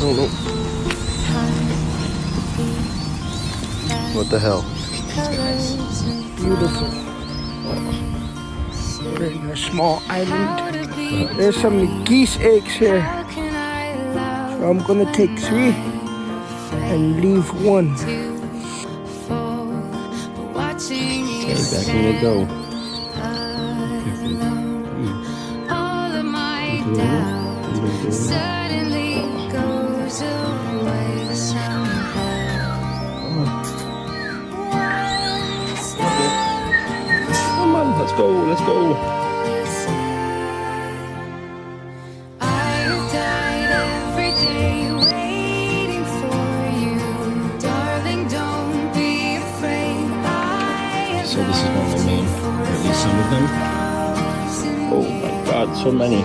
don't know. What the hell? Beautiful. We're in a small island. There's some geese eggs here. So I'm gonna take 3 and leave 1. Okay, back in they go. Come on, let's go, let's go. So this is one of the main, or at least some of them. Oh my god, so many.